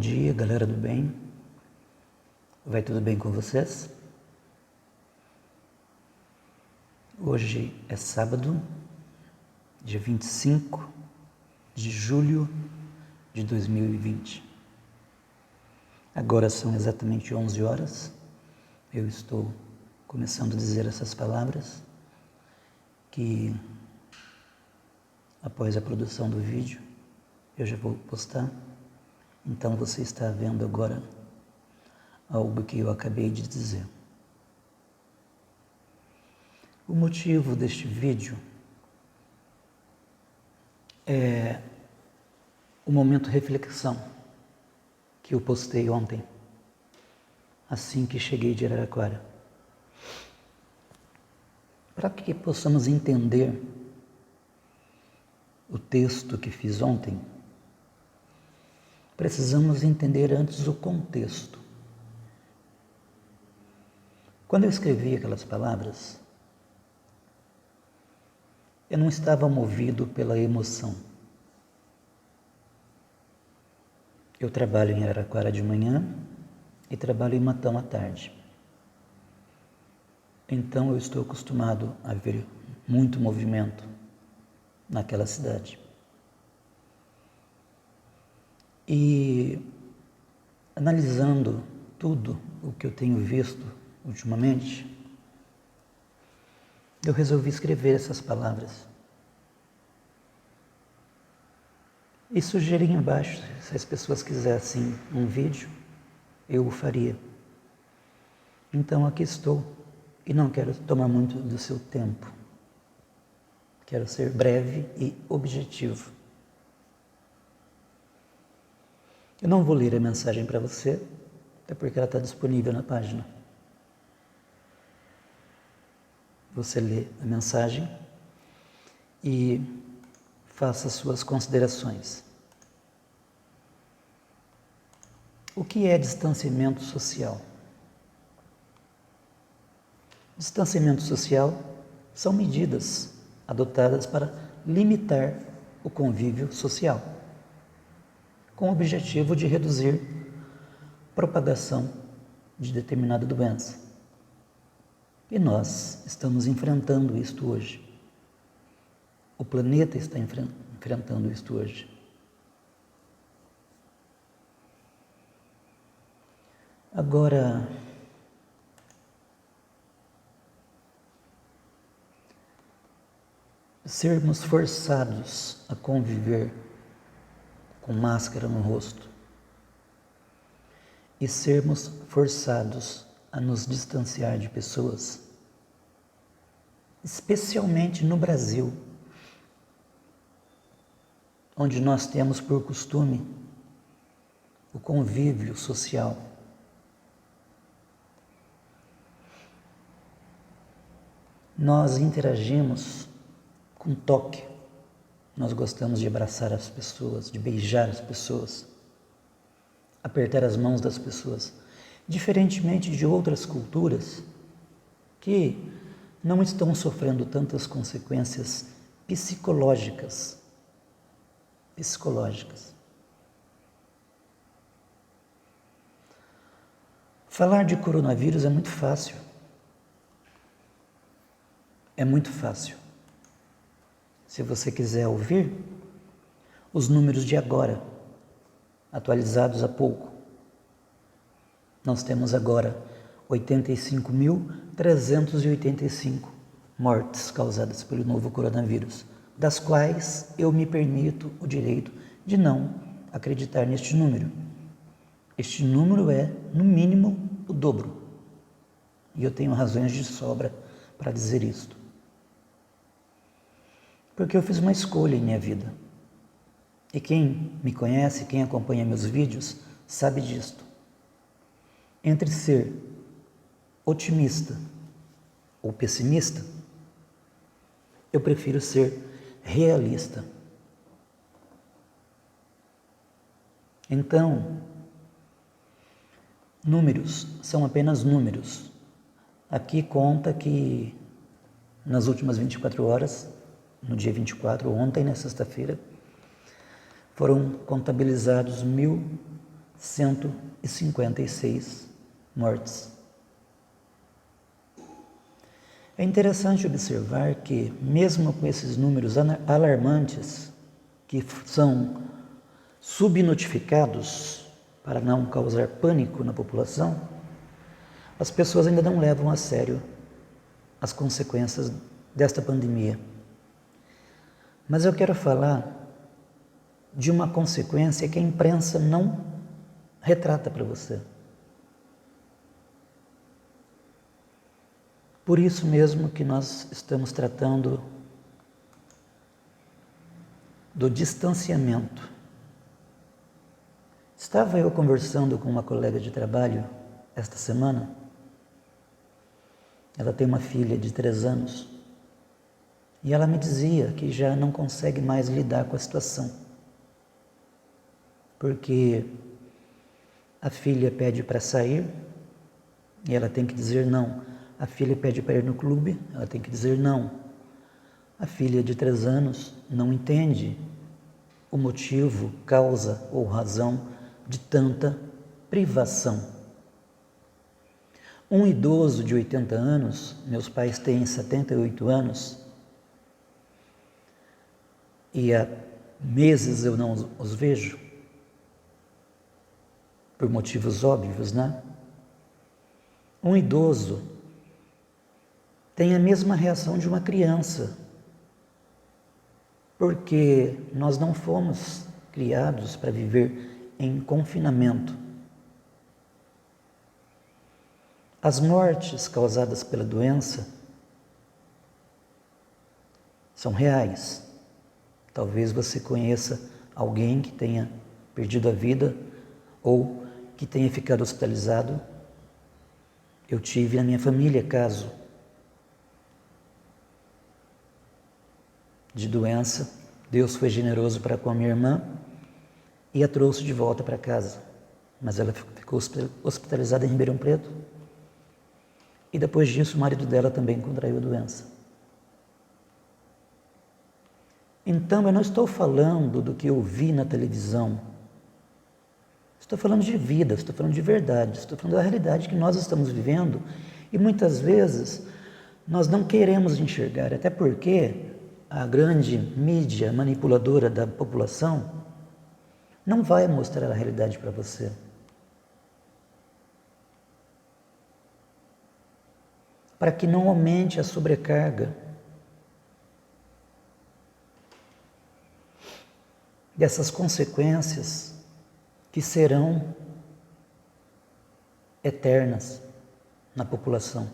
dia, galera do bem. Vai tudo bem com vocês? Hoje é sábado, dia 25 de julho de 2020. Agora são exatamente 11 horas. Eu estou começando a dizer essas palavras que após a produção do vídeo eu já vou postar. Então você está vendo agora algo que eu acabei de dizer. O motivo deste vídeo é o momento reflexão que eu postei ontem, assim que cheguei de Araraquara. Para que possamos entender o texto que fiz ontem, precisamos entender antes o contexto. Quando eu escrevi aquelas palavras, eu não estava movido pela emoção. Eu trabalho em Araraquara de manhã e trabalho em Matão à tarde. Então eu estou acostumado a ver muito movimento naquela cidade. E analisando tudo o que eu tenho visto ultimamente, eu resolvi escrever essas palavras. E sugerir embaixo, se as pessoas quisessem um vídeo, eu o faria. Então aqui estou, e não quero tomar muito do seu tempo. Quero ser breve e objetivo. Eu não vou ler a mensagem para você, até porque ela está disponível na página. Você lê a mensagem e faça suas considerações. O que é distanciamento social? Distanciamento social são medidas adotadas para limitar o convívio social, com o objetivo de reduzir a propagação de determinada doença. E nós estamos enfrentando isto hoje. O planeta está enfrentando isto hoje. Agora, sermos forçados a conviver com máscara no rosto e sermos forçados a nos distanciar de pessoas, especialmente no Brasil, onde nós temos por costume o convívio social. Nós interagimos com toque. Nós gostamos de abraçar as pessoas, de beijar as pessoas, apertar as mãos das pessoas, diferentemente de outras culturas que não estão sofrendo tantas consequências psicológicas. Falar de coronavírus é muito fácil. É muito fácil. Se você quiser ouvir os números de agora, atualizados há pouco, nós temos agora 85.385 mortes causadas pelo novo coronavírus, das quais eu me permito o direito de não acreditar neste número. Este número é, no mínimo, o dobro. E eu tenho razões de sobra para dizer isto. Porque eu fiz uma escolha em minha vida. E quem me conhece, quem acompanha meus vídeos, sabe disto. Entre ser otimista ou pessimista, eu prefiro ser realista. Então, números são apenas números. Aqui conta que nas últimas 24 horas, no dia 24, ontem, na sexta-feira, foram contabilizados 156 mortes. É interessante observar que, mesmo com esses números alarmantes, que são subnotificados para não causar pânico na população, as pessoas ainda não levam a sério as consequências desta pandemia. Mas eu quero falar de uma consequência que a imprensa não retrata para você. Por isso mesmo que nós estamos tratando do distanciamento. Estava eu conversando com uma colega de trabalho esta semana. Ela tem uma filha de 3 anos. E ela me dizia que já não consegue mais lidar com a situação. Porque a filha pede para sair e ela tem que dizer não. A filha pede para ir no clube, ela tem que dizer não. A filha de 3 anos não entende o motivo, causa ou razão de tanta privação. Um idoso de 80 anos, meus pais têm 78 anos, e há meses eu não os vejo, por motivos óbvios, né? Um idoso tem a mesma reação de uma criança, porque nós não fomos criados para viver em confinamento. As mortes causadas pela doença são reais. Talvez você conheça alguém que tenha perdido a vida ou que tenha ficado hospitalizado. Eu tive na minha família caso de doença. Deus foi generoso para com a minha irmã e a trouxe de volta para casa. Mas ela ficou hospitalizada em Ribeirão Preto. E depois disso o marido dela também contraiu a doença. Então eu não estou falando do que eu vi na televisão. Estou falando de vida, estou falando de verdade, estou falando da realidade que nós estamos vivendo e muitas vezes nós não queremos enxergar, até porque a grande mídia manipuladora da população não vai mostrar a realidade para você. Para que não aumente a sobrecarga dessas consequências que serão eternas na população.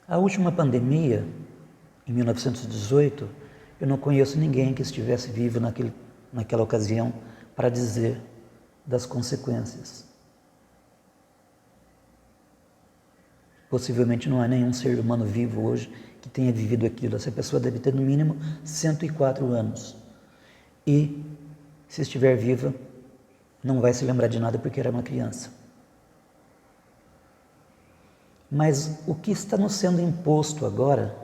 A última pandemia, em 1918, eu não conheço ninguém que estivesse vivo naquela ocasião para dizer das consequências. Possivelmente não há nenhum ser humano vivo hoje que tenha vivido aquilo. Essa pessoa deve ter no mínimo 104 anos. E, se estiver viva, não vai se lembrar de nada porque era uma criança. Mas o que está nos sendo imposto agora,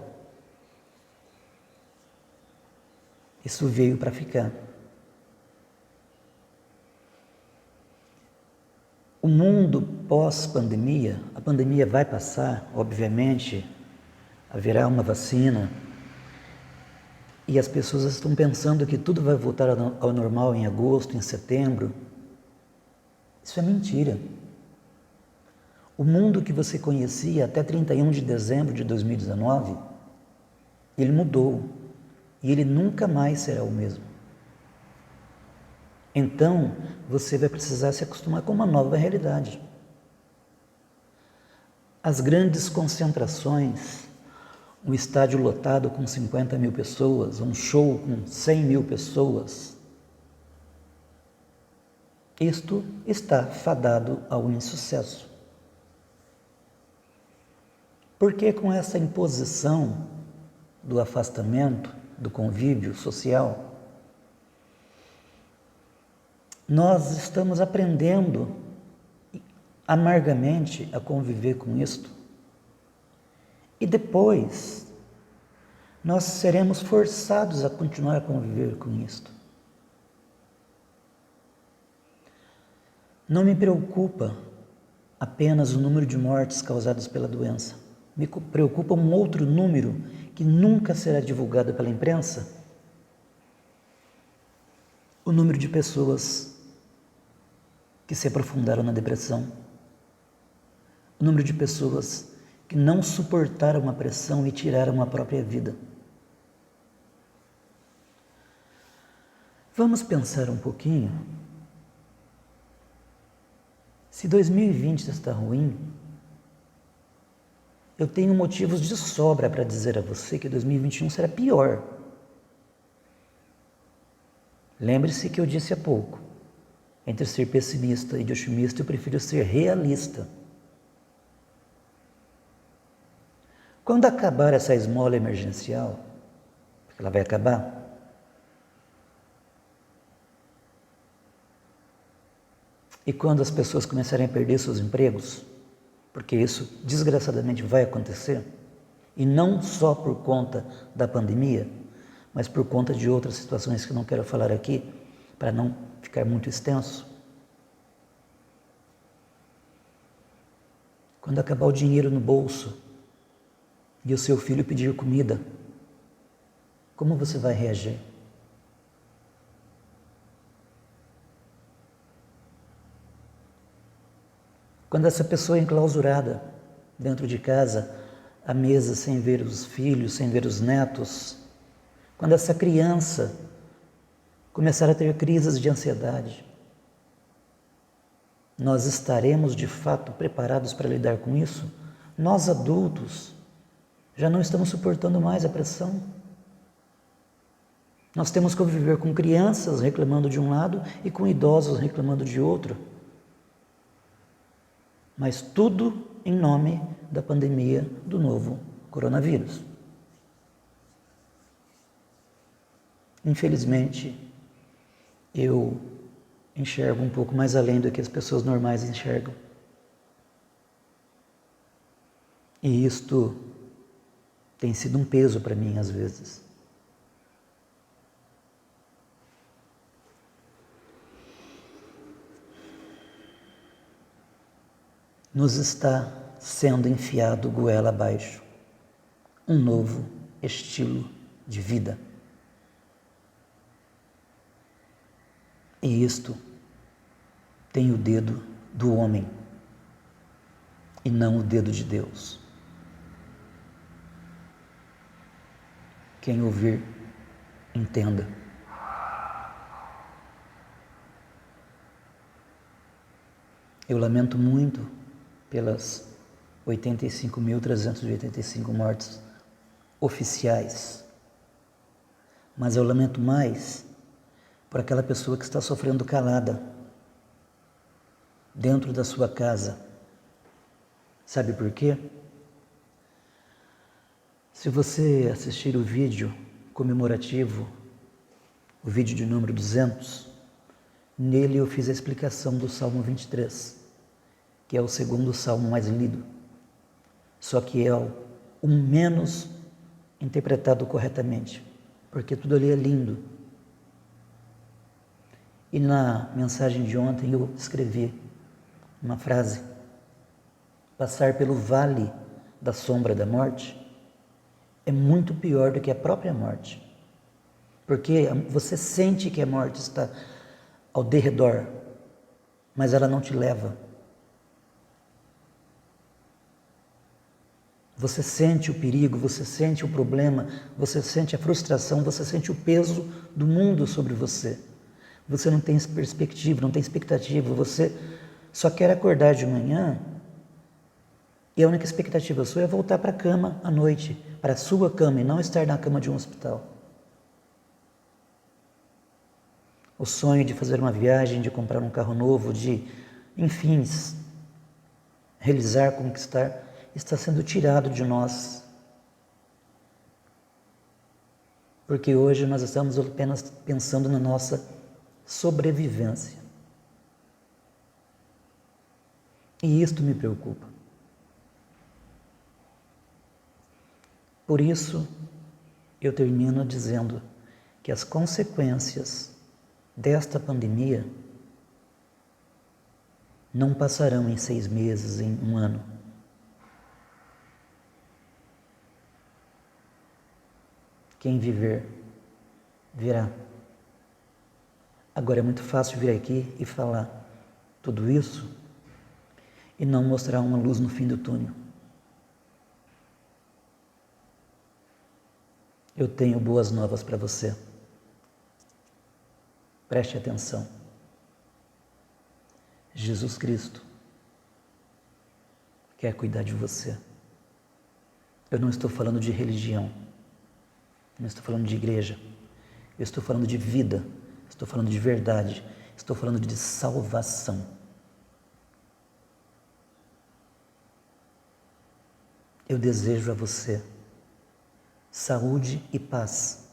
isso veio para ficar. O mundo pós-pandemia, a pandemia vai passar, obviamente, haverá uma vacina, e as pessoas estão pensando que tudo vai voltar ao normal em agosto, em setembro. Isso é mentira. O mundo que você conhecia até 31 de dezembro de 2019, ele mudou, e ele nunca mais será o mesmo. Então, você vai precisar se acostumar com uma nova realidade. As grandes concentrações, um estádio lotado com 50 mil pessoas, um show com 100 mil pessoas, isto está fadado ao insucesso. Porque com essa imposição do afastamento, do convívio social, nós estamos aprendendo amargamente a conviver com isto. E depois, nós seremos forçados a continuar a conviver com isto. Não me preocupa apenas o número de mortes causadas pela doença. Me preocupa um outro número que nunca será divulgado pela imprensa. O número de pessoas que se aprofundaram na depressão. O número de pessoas que não suportaram a pressão e tiraram a própria vida. Vamos pensar um pouquinho. Se 2020 está ruim, eu tenho motivos de sobra para dizer a você que 2021 será pior. Lembre-se que eu disse há pouco, entre ser pessimista e otimista, eu prefiro ser realista. Quando acabar essa esmola emergencial, porque ela vai acabar, e quando as pessoas começarem a perder seus empregos, porque isso desgraçadamente vai acontecer, e não só por conta da pandemia, mas por conta de outras situações que eu não quero falar aqui, para não ficar muito extenso. Quando acabar o dinheiro no bolso e o seu filho pedir comida, como você vai reagir? Quando essa pessoa é enclausurada dentro de casa, à mesa, sem ver os filhos, sem ver os netos, quando essa criança começar a ter crises de ansiedade, nós estaremos de fato preparados para lidar com isso? Nós adultos já não estamos suportando mais a pressão. Nós temos que conviver com crianças reclamando de um lado e com idosos reclamando de outro. Mas tudo em nome da pandemia do novo coronavírus. Infelizmente, eu enxergo um pouco mais além do que as pessoas normais enxergam. E isto tem sido um peso para mim às vezes. Nos está sendo enfiado goela abaixo um novo estilo de vida. E isto tem o dedo do homem e não o dedo de Deus. Quem ouvir, entenda. Eu lamento muito pelas 85.385 mortes oficiais, mas eu lamento mais por aquela pessoa que está sofrendo calada dentro da sua casa. Sabe por quê? Se você assistir o vídeo comemorativo, o vídeo de número 200, nele eu fiz a explicação do Salmo 23, que é o segundo salmo mais lido, só que é o menos interpretado corretamente, porque tudo ali é lindo. E na mensagem de ontem eu escrevi uma frase: passar pelo vale da sombra da morte é muito pior do que a própria morte, porque você sente que a morte está ao derredor, mas ela não te leva. Você sente o perigo, você sente o problema, você sente a frustração, você sente o peso do mundo sobre você. Você não tem perspectiva, não tem expectativa, você só quer acordar de manhã e a única expectativa sua é voltar para a cama à noite, para a sua cama e não estar na cama de um hospital. O sonho de fazer uma viagem, de comprar um carro novo, de, enfim, realizar, conquistar, está sendo tirado de nós. Porque hoje nós estamos apenas pensando na nossa sobrevivência. E isto me preocupa. Por isso, eu termino dizendo que as consequências desta pandemia não passarão em 6 meses, em 1 ano. Quem viver, verá. Agora é muito fácil vir aqui e falar tudo isso e não mostrar uma luz no fim do túnel. Eu tenho boas novas para você. Preste atenção. Jesus Cristo quer cuidar de você. Eu não estou falando de religião, não estou falando de igreja, eu estou falando de vida, estou falando de verdade, estou falando de salvação. Eu desejo a você saúde e paz.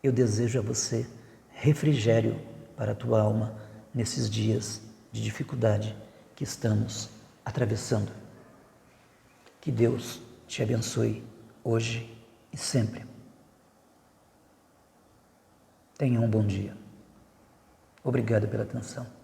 Eu desejo a você refrigério para a tua alma nesses dias de dificuldade que estamos atravessando. Que Deus te abençoe hoje e sempre. Tenha um bom dia. Obrigado pela atenção.